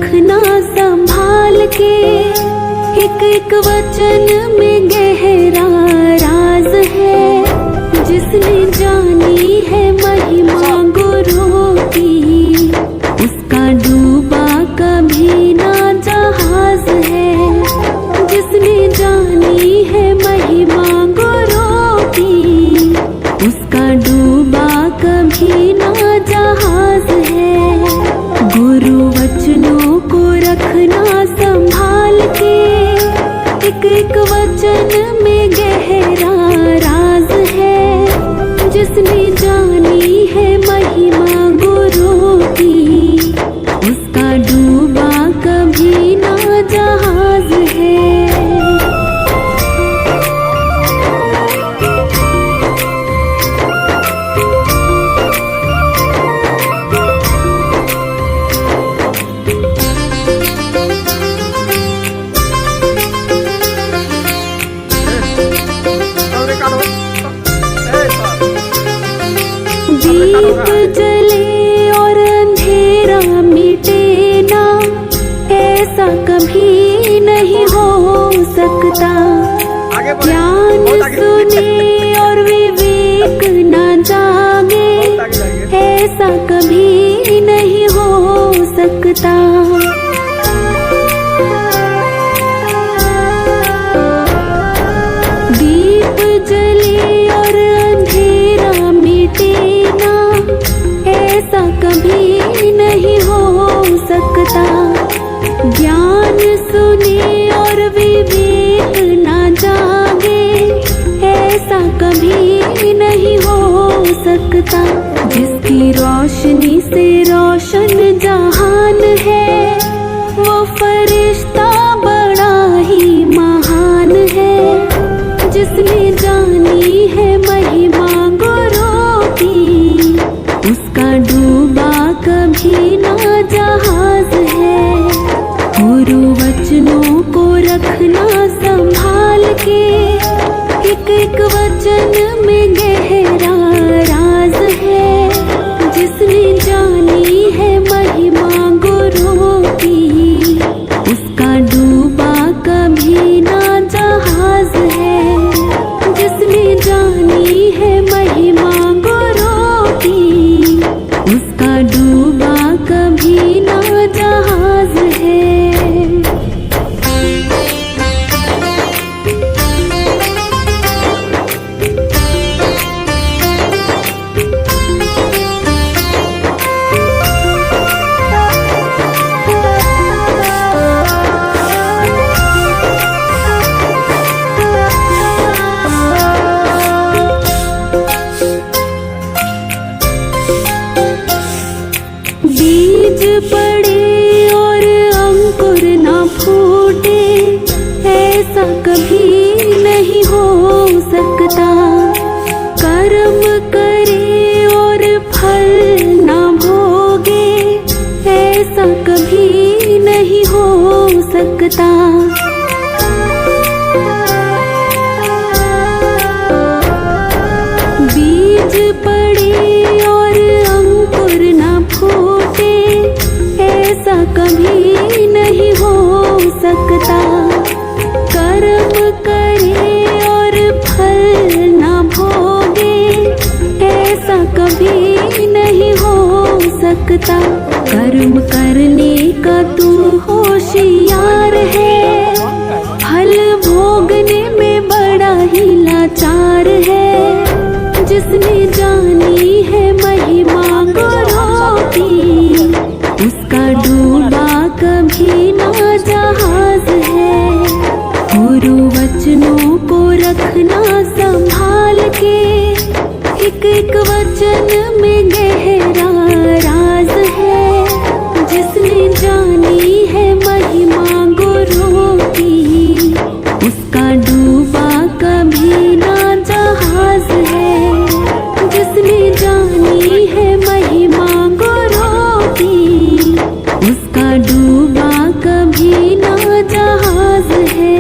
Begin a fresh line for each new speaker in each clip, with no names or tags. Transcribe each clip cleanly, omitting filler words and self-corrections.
रखना संभाल के, एक एक वचन में गहरा राज है। जिसने जानी है महिमा गुरु की, उसका डूबा कभी ना जहाज है। जिसने जानी है महिमा गुरु की, उसका डूबा कभी ना जहाज है। गुरु वचनों को रखना संभाल के, एक एक वचन में गहरा राज है। जिसने जानी है महिमा गुरु की, उसका डूबा कभी ना जहाज है। दीप जले और अंधेरा मिटे ना, ऐसा कभी नहीं हो सकता। ज्ञान सुने और विवेक ना जागे, ऐसा कभी नहीं हो सकता। दीप जले और अंधेरा मिटे ना, ऐसा कभी नहीं हो सकता। ज्ञान सुने और विवेक ना जागे, ऐसा कभी नहीं हो सकता। जिसकी रोशनी से रोशन जहान है, वो फरिश्ता बड़ा ही महान है। जिसने जानी है महिमा गुरु की, उसका डूबा कभी ना जहाज है। गुरु वचनों को रखना संभाल के, एक एक वचन में गहरा राज है। जिसने जानी है महिमा गुरु की, उसका डूबा कभी ना जहाज है। जिसने जानी है महिमा गुरु की, उसका डूबा कभी ना जहाज है। बीज पड़े और अंकुर ना फूटे, ऐसा कभी नहीं हो सकता। कर्म करे और फल ना भोगे, ऐसा कभी नहीं हो सकता। बीज पड़े और अंकुर ना फूटे, ऐसा कभी नहीं हो सकता। कर्म करे और फल ना भोगे, ऐसा कभी नहीं हो सकता। कर्म करने का तू होशियार है, फल भोगने में बड़ा ही लाचार है। जिसने जानी है महिमा गुरु की, उसका डूबा कभी ना जहाज है। गुरु वचनों को रखना संभाल के, एक एक वचन में गहरा राज है। जिसने जानी है महिमा गुरु की, उसका डूबा कभी ना जहाज है। जिसने जानी है महिमा गुरु की, उसका डूबा कभी ना जहाज है।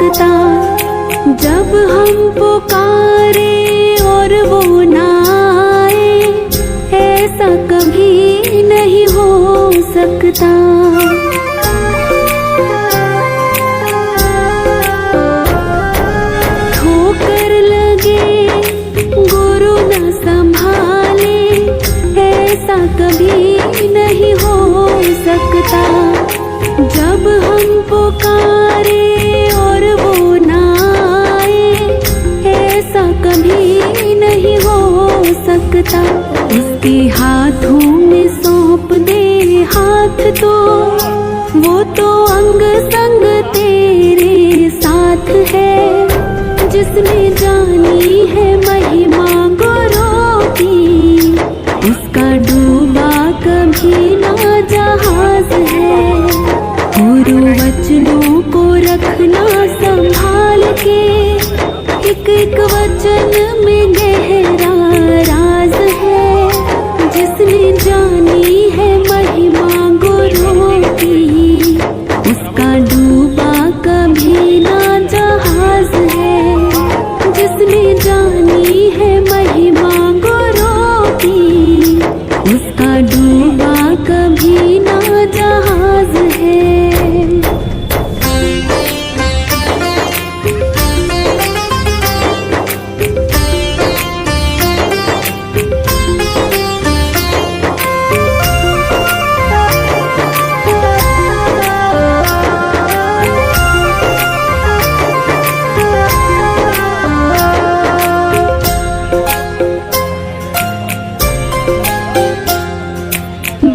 सकता। जब हम पुकारे और वो ना आए, ऐसा कभी नहीं हो सकता। ठोकर लगे गुरु न संभाले, ऐसा कभी नहीं हो सकता। जब हम पुकारे और वो ना आए, ऐसा कभी नहीं हो सकता। उसके हाथों में सौंप दे हाथ तो, वो तो अंग संग तेरे साथ है। जिसने जानी है महिमा गुरु की, उसका डूबा कभी ना जहाज है। गुरु वचनों को रखना संभाल के, एक एक वचन में गहरा राज है। जिसने जानी है महिमा गुरु की, उसका डूबा कभी ना जहाज है। जिसने जानी है महिमा गुरु की, उसका डूबा कभी ना जहाज है।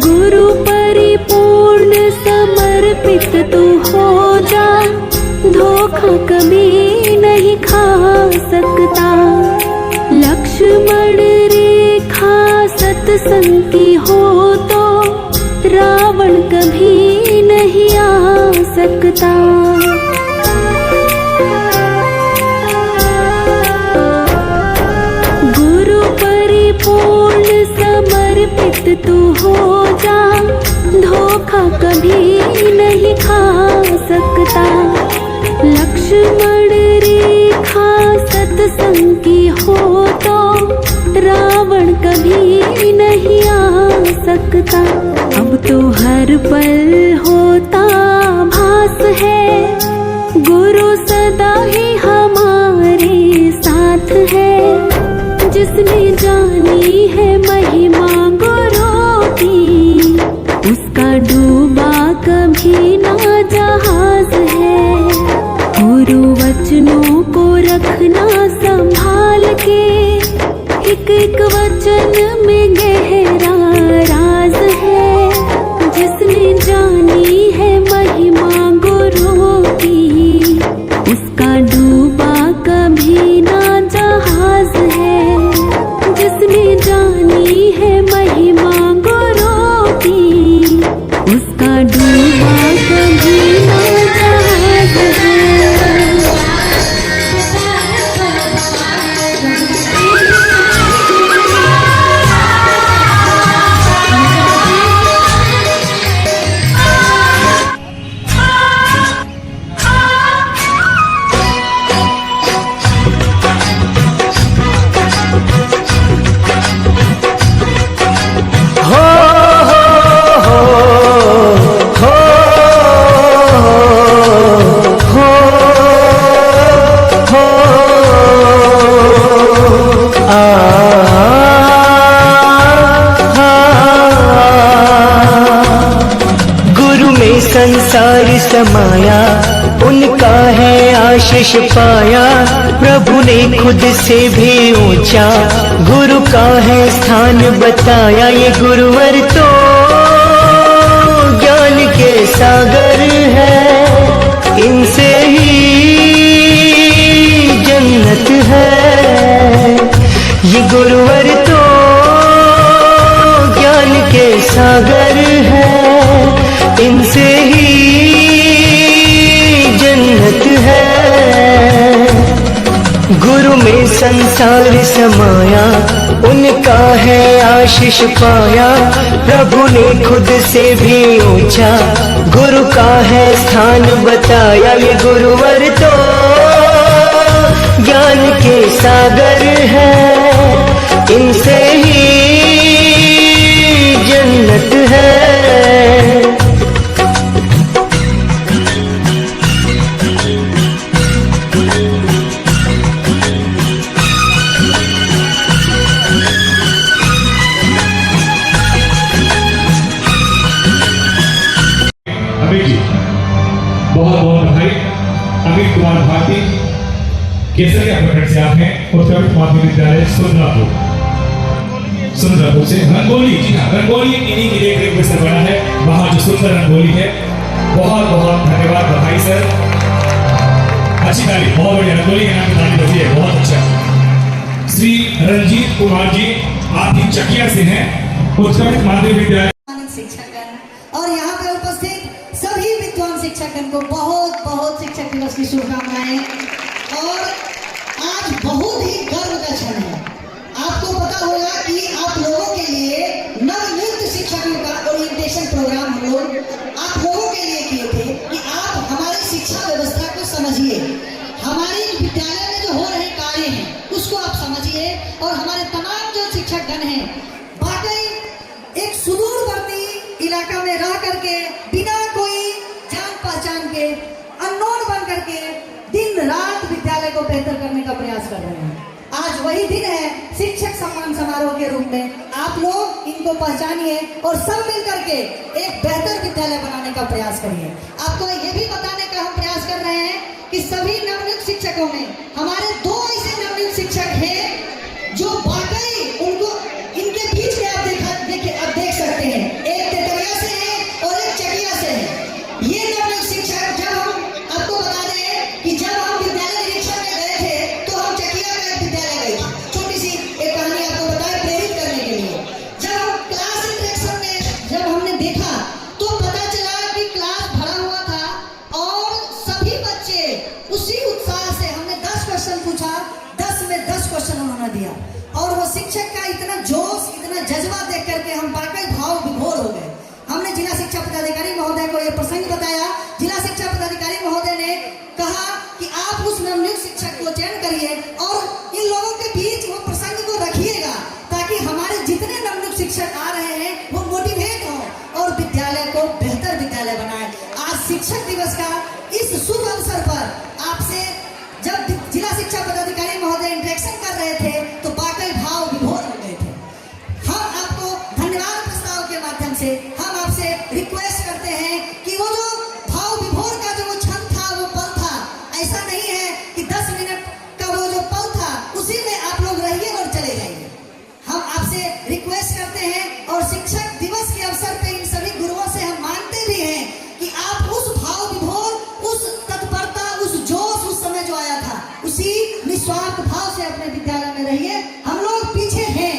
गुरु परिपूर्ण समर्पित तू हो जा, धोखा कभी नहीं खा सकता। लक्ष्मण रेखा सत्संग की हो तो, रावण कभी नहीं आ सकता। गुरु परिपूर्ण समर्पित तू हो जा, धोखा कभी नहीं खा सकता। लक्ष्मण रेखा सत्संग की हो तो, रावण कभी नहीं आ सकता। अब तो हर पल होता भास है, गुरु सदा ही हमारे साथ है। जिसने जानी है महिमा गुरु की, उसका डूबा कभी ना जहाज है। गुरु वचनों को रखना संभाल के, एक एक वचन में गहरा राज है। जिसने जानी है महिमा गुरु की, उसका डूबा कभी ना जहाज है। जिसने जानी है महिमा गुरु की, उसका डूबा कभी ना जहाज है।
संसार समाया, उनका है आशीष पाया। प्रभु ने खुद से भी ऊंचा, गुरु का है स्थान बताया। ये गुरुवर तो ज्ञान के सागर है, इनसे ही जन्नत है। ये गुरुवर तो ज्ञान के सागर है, इनसे ही जन्नत है। गुरु में संसार समाया, उनका है आशीष पाया। प्रभु ने खुद से भी ऊंचा, गुरु का है स्थान बताया। ये गुरुवर तो सागर है, इनसे ही जन्नत है।
अमित जी, बहुत बहुत बधाई। अमित कुमार भारती केसरिया प्रखंड से आप हैं, उत्कृष्ट माध्यमिक विद्यालय सुंदरपुर से रंगोली। जी हाँ, रंगोली इन्हीं की देख रेख में सर बना है, वहाँ जो सुंदर रंगोली है। बहुत बहुत धन्यवाद, बधाई सर, अच्छी ताली, बहुत बढ़िया। रंगोली के नाम की ताली बजी है, बहुत अच्छा। श्री रंजीत कुमार जी, आप ही चकिया से हैं, उत्कृष्ट माध्यमिक विद्यालय
शिक्षकगण और यहाँ पर उपस्थित सभी विद्वान शिक्षकगण को बहुत बहुत शिक्षक दिवस की शुभकामनाएं। और आज बहुत ही गर्व का क्षण है। आपको पता होगा कि आप लोगों के लिए नवनियुक्त शिक्षकों का ओरिएंटेशन प्रोग्राम हम लोग आप लोगों के लिए किए थे कि आप हमारी शिक्षा व्यवस्था को समझिए, हमारी विद्यालय में जो हो रहे कार्य हैं उसको आप समझिए, और हमारे तमाम जो शिक्षकगण हैं वाकई एक सुदूरवर्ती इलाका में रह करके बिना कोई जान पहचान के अननोन बन करके दिन रात विद्यालय को बेहतर करने का प्रयास कर रहे हैं। आज वही दिन है शिक्षक सम्मान समारोह के रूप में। आप लोग इनको पहचानिए और सब मिल करके एक बेहतर विद्यालय बनाने का प्रयास करिए। आपको ये भी बताने का हम प्रयास कर रहे हैं कि सभी नवनियुक्त शिक्षकों में हमारे 2 ऐसे नवनियुक्त शिक्षक हैं जो वाकई उनको इनके बीच में आप देख सकते हैं, एक तेतरिया से है और एक चकिया से है। ये नवनियुक्त शिक्षक, जब हम आपको बता दें कि जब हम विद्यालय निरीक्षण में गए थे तो हम चकिया का एक विद्यालय गए थे। छोटी सी एक कहानी आपको बताएं प्रेरित करने के लिए। जब हम क्लास इंटरेक्शन में जब हमने देखा तो पता चला कि क्लास भरा हुआ था और सभी बच्चे उसी उत्साह से, हमने 10 क्वेश्चन पूछा, 10 में 10 क्वेश्चन उन्होंने दिया। और वो शिक्षक का इतना जोश, इतना जज्बा देख करके हम वाकई भाव विभोर हो गए। हमने जिला शिक्षा पदाधिकारी महोदय को यह प्रसंग बताया। जिला शिक्षा पदाधिकारी महोदय ने कहा कि आप उस नवनियुक्त शिक्षक को चयन करिए और इन लोगों के बीच वो प्रसंग को रखिएगा ताकि हमारे जितने नवनियुक्त शिक्षक आ रहे हैं वो मोटिवेट हो और विद्यालय को बेहतर विद्यालय बनाए। आज शिक्षक दिवस का इस शुभ अवसर पर आपसे जब जिला शिक्षा पदाधिकारी महोदय इंटरेक्शन कर रहे थे तो वाकई भाव विभोर हो गए थे। हम आपको धन्यवाद प्रस्ताव के माध्यम से हम आपसे रिक्वेस्ट करते हैं कि वो जो भाव विभोर का जो वो क्षण था, वो पल था, ऐसा नहीं है कि 10 मिनट का वो जो पल था उसी में आप लोग रहिए और चले जाइए। हम आपसे रिक्वेस्ट करते हैं और शिक्षक दिवस के अवसर पे इन सभी गुरुओं से हम मांगते भी हैं कि आप उस भाव विभोर, उस तत्परता, उस जोश उस समय जो आया था उसी निस्वार्थ भाव से अपने विद्यालय में रहिए। हम लोग पीछे हैं,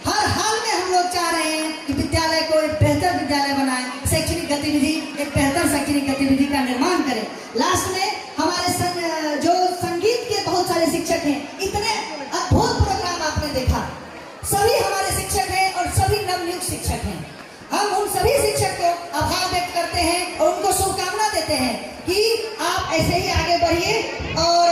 हर हाल में हम लोग चाह रहे हैं कि विद्यालय को एक बेहतर विद्यालय बनाए, शैक्षणिक गतिविधि, एक बेहतर शैक्षणिक गतिविधि का निर्माण करें। लास्ट में हमारे जो संगीत के बहुत सारे शिक्षक हैं, इतने अद्भुत प्रोग्राम आपने देखा, सभी हमारे शिक्षक हैं और सभी नवनियुक्त शिक्षक हैं। हम उन सभी शिक्षक को आभार व्यक्त करते हैं और उनको शुभकामना देते हैं कि आप ऐसे ही आगे बढ़िए और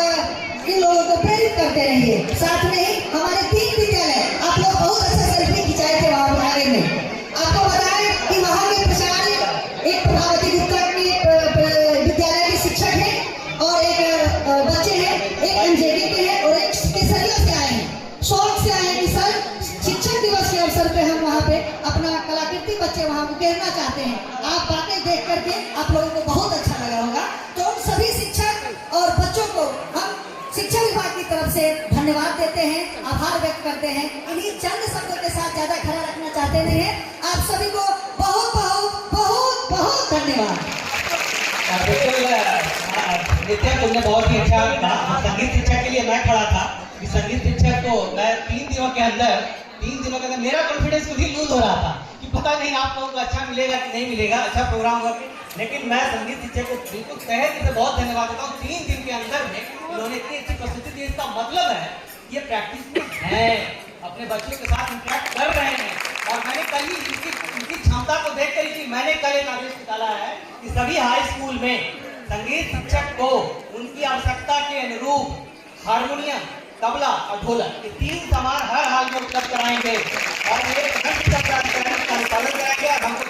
इन लोगों को प्रेरित करते रहिए। साथ में ही हमारे 3 विद्यालय आप लोग बहुत अच्छा सेल्फी खिंचाए थे वहाँ आगे में। आपको बताएं कि वहाँ के प्रचार एक प्रभावती गुप्ता की विद्यालय के शिक्षक हैं और एक बच्चे हैं, एक एमजेडी के हैं और एक केसरिया से आए हैं, शौक से आए हैं कि सर शिक्षक दिवस के अवसर पे हम वहाँ पे अपना कलाकृति बच्चे वहाँ को कहना चाहते हैं। आप बातें देख करके आप लोगों को बहुत अच्छा लगा होगा। तो उन सभी शिक्षक और बच्चों को हम शिक्षा विभाग की तरफ से धन्यवाद देते हैं, आभार व्यक्त करते हैं। इन्हीं चंद शब्दों के साथ ज्यादा खड़ा रखना चाहते नहीं है। आप सभी को बहुत बहुत बहुत बहुत धन्यवाद।
बिल्कुल नित्या, तुमने बहुत ही अच्छा कहा। संगीत शिक्षा के लिए मैं खड़ा था कि संगीत शिक्षक को मैं 3 दिनों के अंदर मेरा कॉन्फिडेंस खुद ही लूज हो रहा था कि पता नहीं आप लोगों को अच्छा मिलेगा कि नहीं मिलेगा, अच्छा प्रोग्राम होगा। लेकिन मैं संगीत शिक्षक को बिल्कुल तहे दिल से बहुत धन्यवाद देता हूँ। 3 दिन के अंदर में उन्होंने इतनी अच्छी प्रस्तुति दी। इसका मतलब है ये प्रैक्टिस में है, अपने बच्चों के साथ इंटरेक्ट कर रहे हैं। और मैंने कल ही इनकी क्षमता को देख कर मैंने कल एक आदेश निकाला है कि सभी हाई स्कूल में संगीत शिक्षक को उनकी आवश्यकता के अनुरूप हारमोनियम तबला और ढोलक, ये 3 सामान हर हाल में उपलब्ध कराएंगे और 1 घंटे तक कार्यक्रम का संचालन कराएंगे और हमको